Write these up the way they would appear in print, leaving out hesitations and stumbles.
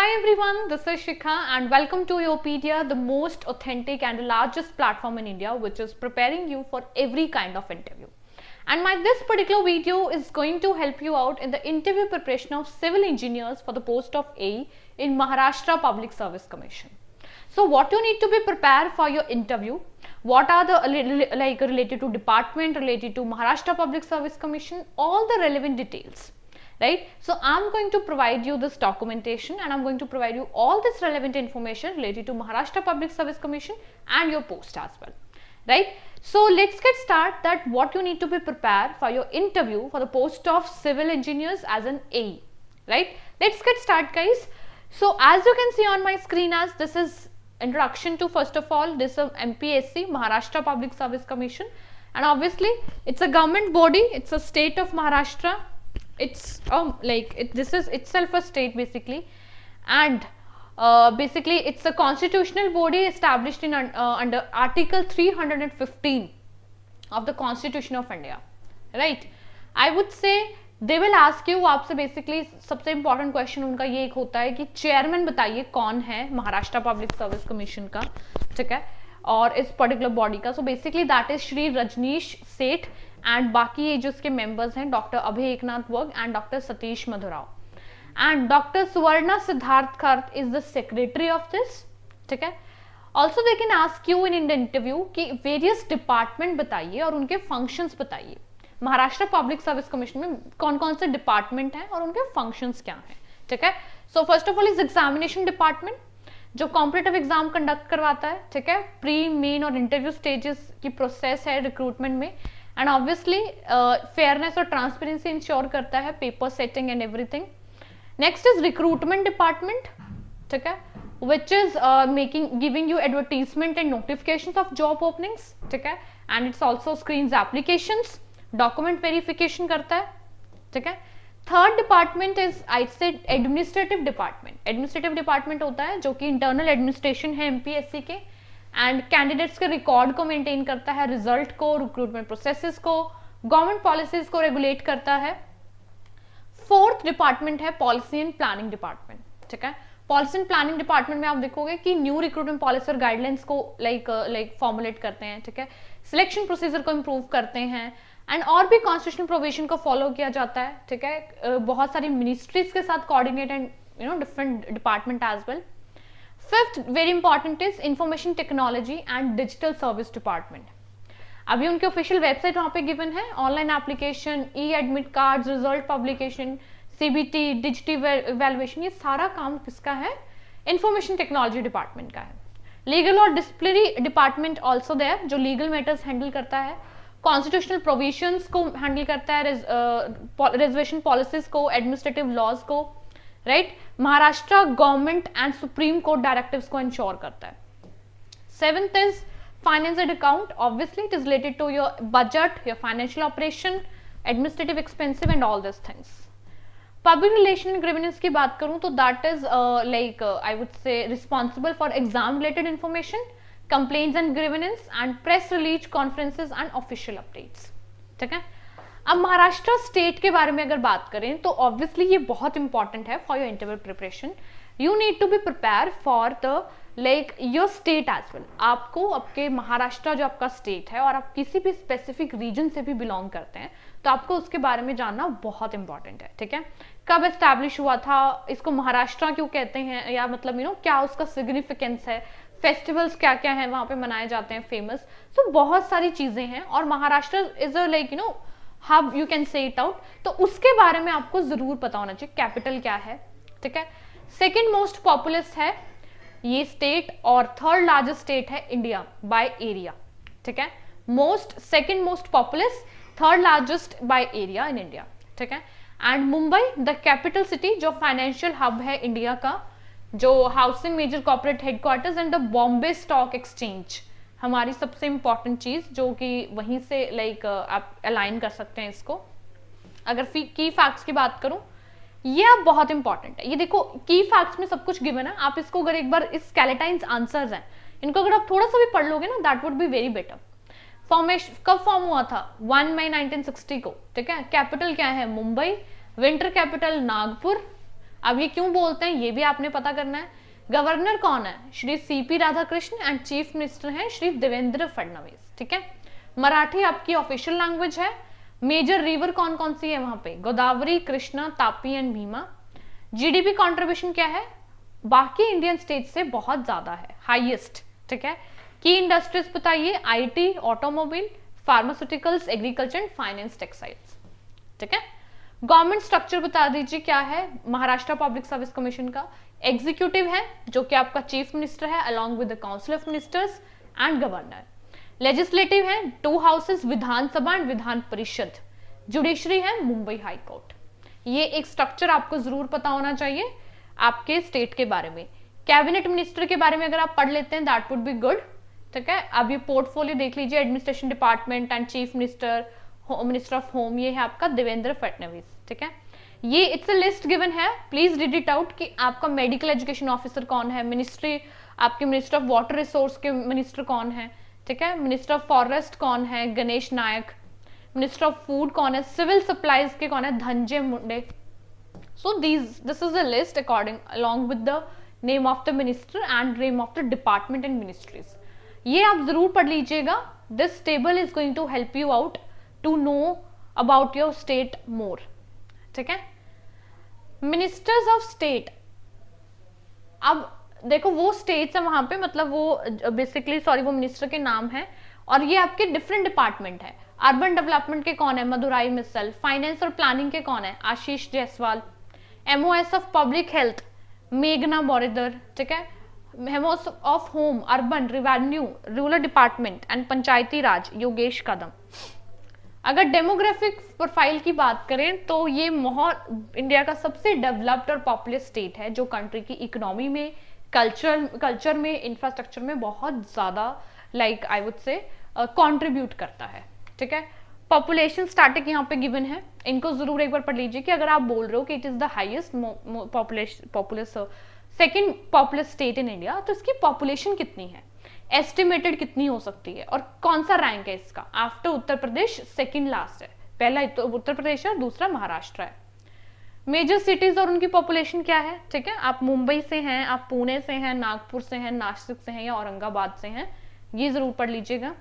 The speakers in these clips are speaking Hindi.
Hi everyone, this is Shikha and welcome to Yopedia, the most authentic and the largest platform in India which is preparing you for every kind of interview. And this particular video is going to help you out in the interview preparation of civil engineers for the post of AE in Maharashtra Public Service Commission. So what you need to be prepared for your interview, what are the related to department, related to Maharashtra Public Service Commission, all the relevant details. Right, so I'm going to provide you this documentation and I'm going to provide you all this relevant information related to Maharashtra Public Service Commission and your post as well. Right, so let's get started that what you need to be prepared for your interview for the post of civil engineers as an AE. Right, let's get started guys. So as you can see on my screen, as this is introduction to, first of all, this is MPSC, Maharashtra Public Service Commission, and obviously it's a government body, it's a state of Maharashtra. It's this is itself a state basically, and basically it's a constitutional body established in under Article 315 of the Constitution of India. Right, I would say they will ask you, आपसे basically सबसे important question उनका ये एक होता है कि चेयरमैन बताइए कौन है महाराष्ट्र पब्लिक सर्विस कमीशन का, ठीक है, और इस पर्टिकुलर बॉडी का. So basically that is Shri Rajneesh Seth and बाकी ये जो इसके मेंबर्स हैं doctor Abhay Eknath Varg and doctor Satish Madhurao and doctor Suvarna Siddharth Khart is the secretary of this. ठीक है, also they can ask you in the interview कि वेरियस डिपार्टमेंट बताइए और उनके फंक्शंस बताइए. महाराष्ट्र पब्लिक सर्विस कमीशन में कौन कौन से डिपार्टमेंट हैं और उनके फंक्शंस क्या हैं. ठीक है, so first of all is examination department जो कॉम्पिटिटिव एग्जाम कंडक्ट करवाता है. ठीक है, प्री मेन और इंटरव्यू स्टेजेस की प्रोसेस है रिक्रूटमेंट में, एंड ऑब्वियसली फेयरनेस और ट्रांसपेरेंसी इंश्योर करता है, paper setting and everything. Next is recruitment department. ठीक है, which is giving you advertisement and notifications of job openings. ठीक है, and it's also screens applications, document verification करता है. ठीक है, थर्ड डिपार्टमेंट इज आई से एडमिनिस्ट्रेटिव डिपार्टमेंट. एडमिनिस्ट्रेटिव डिपार्टमेंट होता है जो कि इंटरनल एडमिनिस्ट्रेशन है एमपीएससी के, एंड कैंडिडेट्स के रिकॉर्ड को मेंटेन करता है, रिजल्ट को, रिक्रूटमेंट प्रोसेसेस को, गवर्नमेंट पॉलिसीज को रेगुलेट करता है. फोर्थ डिपार्टमेंट है पॉलिसी एंड प्लानिंग डिपार्टमेंट. ठीक है, पॉलिसी एंड प्लानिंग डिपार्टमेंट में आप देखोगे कि न्यू रिक्रूटमेंट पॉलिसी और गाइडलाइंस को लाइक फॉर्मुलेट करते हैं. ठीक है, सिलेक्शन प्रोसीजर को इम्प्रूव करते हैं, एंड और भी कॉन्स्टिट्यूशनल प्रोविजन को फॉलो किया जाता है. ठीक है, बहुत सारी मिनिस्ट्रीज के साथ coordinate and different department as well. Fifth very important is information technology and digital service department. अभी उनकी ऑफिशियल वेबसाइट वहां पे गिवन है. Online application, e admit card, result publication, CBT, digital evaluation, ये सारा काम किसका है? इंफॉर्मेशन टेक्नोलॉजी डिपार्टमेंट का है. लीगल और डिसिप्लिनरी डिपार्टमेंट ऑल्सो देयर जो लीगल मैटर्स हैंडल करता है, कॉन्स्टिट्यूशनल प्रोविजंस को हैंडल करता है, रिजर्वेशन पॉलिसीज को, एडमिनिस्ट्रेटिव लॉज को. Right, Maharashtra government and supreme court directives को इंश्योर करता है. Seventh is finance and account. Obviously it is related to your budget, your financial operation, administrative expensive and all this things. Public relation grievance की बात करूं तो that is like I would say responsible for exam related information, complaints and grievance and press release conferences and official updates. ठीक है, अब महाराष्ट्र स्टेट के बारे में अगर बात करें तो ऑब्वियसली ये बहुत इंपॉर्टेंट है for your interview preparation. You need to be prepare for the like your state as well. आपको आपके महाराष्ट्र जो आपका स्टेट है और आप किसी भी स्पेसिफिक रीजन से भी बिलोंग करते हैं तो आपको उसके बारे में जानना बहुत इंपॉर्टेंट है. ठीक है, कब एस्टैब्लिश हुआ था, इसको महाराष्ट्र क्यों कहते हैं, या मतलब क्या उसका सिग्निफिकेंस है, फेस्टिवल्स क्या क्या हैं वहां पे मनाए जाते हैं फेमस. सो बहुत सारी चीजें हैं और Maharashtra is a like hub, you can say it out. तो उसके बारे में आपको जरूर पता होना चाहिए. कैपिटल क्या है. ठीक है, सेकेंड मोस्ट पॉपुलस है ये स्टेट और थर्ड लार्जेस्ट स्टेट है इंडिया बाय एरिया. ठीक है, second most populous, third largest by area in India. ठीक है, and Mumbai the capital city जो फाइनेंशियल हब है इंडिया का, जो housing major corporate headquarters and the Bombay stock exchange, हमारी सबसे इंपॉर्टेंट चीज जो कि वहीं से लाइक आप अलाइन कर सकते हैं इसको. अगर की फैक्ट्स की बात करूं, ये अब बहुत इंपॉर्टेंट है. ये देखो की फैक्ट्स में सब कुछ गिवन है, आप इसको अगर एक बार इस स्केलेटाइन्स आंसर्स हैं इनको अगर आप थोड़ा सा भी पढ़ लोगे ना, that would be very better. Formation कब फॉर्म हुआ था? 1 मई 1960 को. ठीक है, कैपिटल क्या है? मुंबई. Winter capital Nagpur. अब ये क्यों बोलते हैं ये भी आपने पता करना है। गवर्नर कौन है? Shri CP Radhakrishna and chief minister हैं श्री देवेंद्र फडणवीस। ठीक है, मराठी आपकी ऑफिशियल लैंग्वेज है। मेजर रिवर कौन कौन सी है वहां पे? Godavari, Krishna, Tapi and Bhima. GDP contribution क्या है? बाकी इंडियन स्टेट से बहुत ज्यादा है, हाईएस्ट। ठीक है, की इंडस्ट्रीज बताइए? IT, automobile, pharmaceuticals, agriculture and finance, textiles. ठीक है, गवर्नमेंट स्ट्रक्चर बता दीजिए क्या है महाराष्ट्र पब्लिक सर्विस कमीशन का? एग्जीक्यूटिव है जो कि आपका चीफ मिनिस्टर है along with the council of ministers and governor. Legislative है 2 houses, Vidhan Sabha and Vidhan Parishad. Judiciary है मुंबई हाई कोर्ट। ये एक स्ट्रक्चर आपको जरूर पता होना चाहिए आपके स्टेट के बारे में। कैबिनेट मिनिस्टर के बारे में अगर आप पढ़ लेते हैं दैट वुड बी गुड। ठीक है, अब ये पोर्टफोलियो देख लीजिए, administration department and chief minister, minister of home, ये है आपका देवेंद्र फडणवीस। ठीक है, ये इट्स अ लिस्ट गिवन है, प्लीज रीड इट आउट कि आपका मेडिकल एजुकेशन ऑफिसर कौन है, मिनिस्ट्री आपके मिनिस्टर ऑफ वाटर रिसोर्स के मिनिस्टर कौन है। ठीक है, मिनिस्टर ऑफ फॉरेस्ट कौन है? Ganesh Naik. Minister of food कौन है? सिविल सप्लाईज के कौन है? Dhananjay Munde. So this is a list according along with the name of the minister and name of the department and ministries. ये आप जरूर पढ़ लीजिएगा। This table is going to help you out to know about your state more. ठीक है, मिनिस्टर्स ऑफ स्टेट, अब देखो वो स्टेट्स है वहां पे, मतलब वो बेसिकली वो मिनिस्टर के नाम है और ये आपके डिफरेंट डिपार्टमेंट है। अर्बन डेवलपमेंट के कौन है? मदुराई मिसल। फाइनेंस और प्लानिंग के कौन है? Ashish Jaiswal. MOS of public health मेघना बोरेदर। ठीक है, MOS of home, urban, revenue, rural department and Panchayati Raj Yogesh Kadam. अगर डेमोग्राफिक प्रोफाइल की बात करें तो ये इंडिया का सबसे डेवलप्ड और पॉपुलर स्टेट है जो कंट्री की इकोनॉमी में, कल्चर में, इंफ्रास्ट्रक्चर में बहुत ज्यादा आई वुड से कंट्रीब्यूट करता है। ठीक है, पॉपुलेशन स्टैटिक यहाँ पे गिवन है, इनको जरूर एक बार पढ़ लीजिए कि अगर आप बोल रहे हो कि it is the highest popular second popular state in India, तो इसकी पॉपुलेशन कितनी है, एस्टिमेटेड कितनी हो सकती है और कौन सा रैंक है इसका? After Uttar Pradesh second last है, पहला उत्तर प्रदेश है और दूसरा महाराष्ट्र है। मेजर सिटीज और उनकी पॉपुलेशन क्या है? ठीक है, आप मुंबई से हैं, आप पुणे से हैं, नागपुर से हैं, नासिक से हैं या औरंगाबाद से हैं, ये जरूर पढ़ लीजिएगा।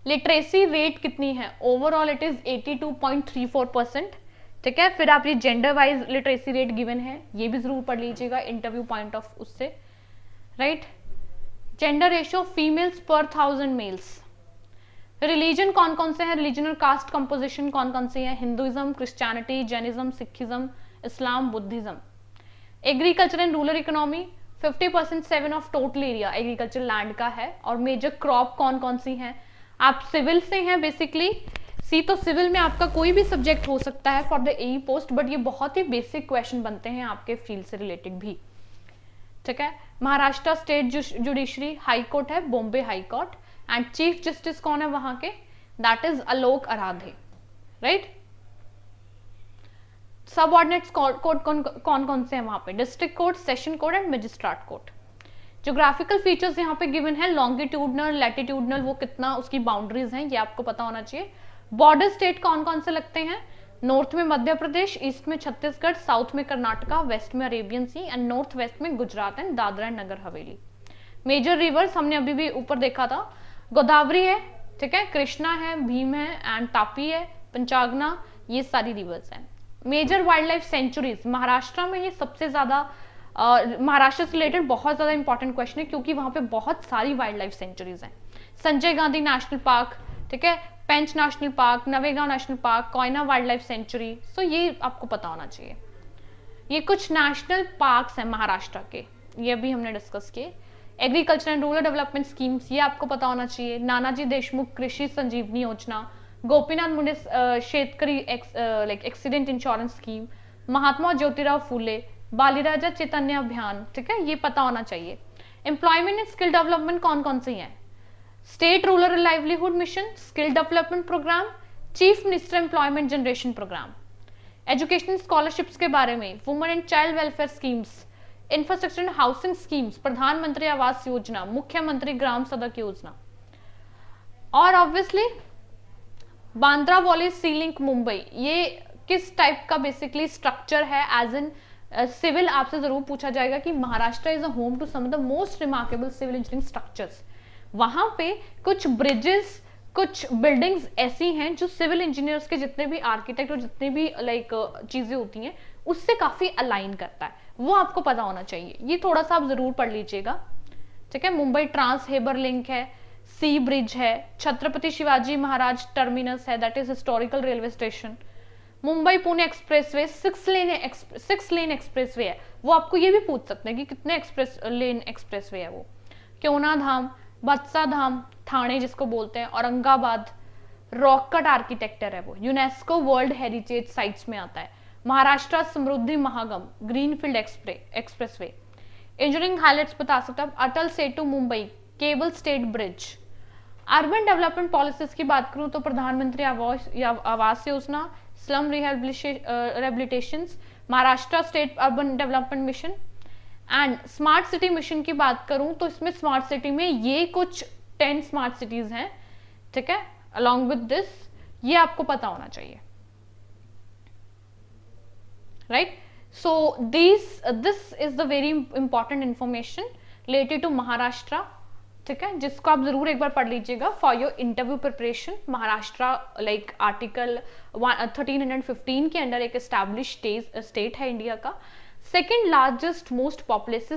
लिटरेसी रेट कितनी है? Overall it is 82.34%। ठीक है, फिर आप ये gender wise literacy rate given है, ये भी जरूर पढ़ लीजिएगा इंटरव्यू पॉइंट ऑफ उससे, राइट। जेंडर रेशियो फीमेल्स पर 1000 मेल्स। रिलीजन कौन कौन से हैं? रिलीजन और कास्ट कंपोजिशन कौन कौन सी है? Hinduism, Christianity, Jainism, Sikhism, Islam, Buddhism. Agriculture and rural economy 50% 7 of total area agriculture land का है। और मेजर क्रॉप कौन कौन सी हैं? आप सिविल से हैं बेसिकली, तो सिविल में आपका कोई भी सब्जेक्ट हो सकता है for the AE post, but ये बहुत ही बेसिक क्वेश्चन बनते हैं आपके फील्ड से रिलेटेड भी। ठीक है, Maharashtra state judiciary high court है Bombay high court and chief justice कौन है वहां के? That is Alok Aradhe, right. Subordinates court कौन कौन से हैं वहां पे? District court, session court and magistrate court. Geographical features यहाँ पे गिवन है, लॉन्गिट्यूडनल, लैटिट्यूडनल, वो कितना उसकी बाउंड्रीज हैं ये आपको पता होना चाहिए। बॉर्डर स्टेट कौन कौन से लगते हैं? नॉर्थ में मध्य प्रदेश, ईस्ट में छत्तीसगढ़, साउथ में कर्नाटका, वेस्ट में Arabian sea and north west में Gujarat and Dadra and Nagar Haveli. Major reverse हमने अभी भी ऊपर देखा था, गोदावरी है, ठीक है, कृष्णा है, भीम है एंड तापी है, पंचागना, ये सारी रिवर्स हैं। Major wildlife sanctuaries Maharashtra में, ये सबसे ज्यादा महाराष्ट्र से रिलेटेड बहुत ज्यादा इंपॉर्टेंट क्वेश्चन है क्योंकि वहां पे बहुत सारी वाइल्ड लाइफ सेंचुरीज हैं। संजय गांधी नेशनल पार्क, ठीक है, Pench national park, Navegaon national park, Koyna wildlife sanctuary, so ये आपको पता होना चाहिए। ये कुछ नेशनल पार्क्स हैं महाराष्ट्र के, ये भी हमने डिस्कस किए। Agriculture and rural development schemes, ये आपको पता होना चाहिए। नानाजी देशमुख कृषि संजीवनी योजना, गोपीनाथ मुंडे शेतकरी accident insurance scheme, Mahatma Jyotirao Phule, बालीराजा चैतन्य अभियान, ठीक है, ये पता होना चाहिए। एम्प्लॉयमेंट एंड स्किल डेवलपमेंट कौन कौन सी हैं? State rural livelihood mission, skill development program, chief minister employment generation program. Educational scholarships के बारे में, women and child welfare schemes, infrastructure and housing schemes, प्रधानमंत्री आवास योजना, मुख्यमंत्री ग्राम सड़क योजना। और obviously Bandra Worli sea link Mumbai, ये किस टाइप का बेसिकली स्ट्रक्चर है? एज इन सिविल आपसे जरूर पूछा जाएगा कि Maharashtra is a home to some of the most remarkable civil engineering structures. वहां पे कुछ ब्रिजेस, कुछ बिल्डिंग्स ऐसी हैं जो सिविल इंजीनियर्स के जितने भी आर्किटेक्ट और जितने भी लाइक चीजें होती हैं उससे काफी अलाइन करता है, वो आपको पता होना चाहिए। ये थोड़ा सा आप जरूर पढ़ लीजिएगा, ठीक है। मुंबई ट्रांस हेबर लिंक है, सी ब्रिज है, छत्रपति शिवाजी महाराज टर्मिनस है, that is historical railway station. Mumbai Pune expressway 6 lane expressway है, वो आपको ये भी पूछ सकते हैं कि कितने लेन एक्सप्रेसवे है वो। क्योना धाम, बत्सा धाम, थाने जिसको बोलते हैं, औरंगाबाद, रॉक कट आर्किटेक्चर है वो, यूनेस्को वर्ल्ड हेरिटेज साइट्स में आता है। महाराष्ट्र समृद्धि महागम, ग्रीनफील्ड एक्सप्रेसवे। इंजीनियरिंग हाइलाइट्स बता सकते हैं, Atal Setu Mumbai, cable stayed bridge. Urban development policies की बात करूं तो प्रधानमंत्री आवास Yojana, slum rehabilitation, Maharashtra state urban development mission. And smart city mission की बात करूं तो इसमें स्मार्ट सिटी में ये कुछ 10 स्मार्ट सिटीज हैं, ठीक है। अलॉन्ग विद दिस ये आपको पता होना चाहिए, right. So this is the very important information related to Maharashtra, ठीक है, जिसको आप जरूर एक बार पढ़ लीजिएगा for your interview preparation. Maharashtra like article 1315 के अंडर एक एस्टैब्लिश स्टेट है इंडिया का, second largest most populous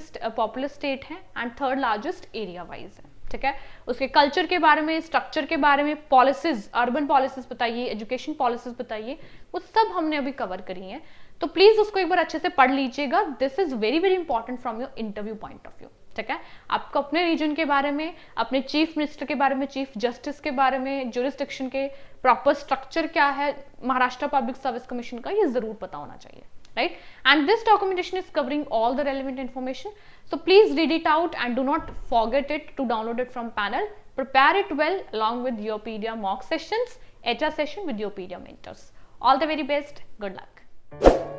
state है and third largest area wise है, ठीक है। उसके कल्चर के बारे में, स्ट्रक्चर के बारे में, पॉलिसीज, अर्बन पॉलिसीज बताइए, एजुकेशन पॉलिसीज बताइए, वो सब हमने अभी कवर करी हैं। तो प्लीज उसको एक बार अच्छे से पढ़ लीजिएगा, this is very very important from your interview point of view, ठीक है। आपको अपने रीजन के बारे में, अपने चीफ मिनिस्टर के बारे में, चीफ जस्टिस के बारे में, ज्यूरिसडिक्शन के प्रॉपर स्ट्रक्चर क्या है महाराष्ट्र पब्लिक सर्विस कमीशन का, ये जरूर पता होना चाहिए, right? And this documentation is covering all the relevant information, so please read it out and do not forget it to download it from panel. Prepare it well along with Yourpedia mock sessions, HR session with Yourpedia mentors. All the very best, good luck.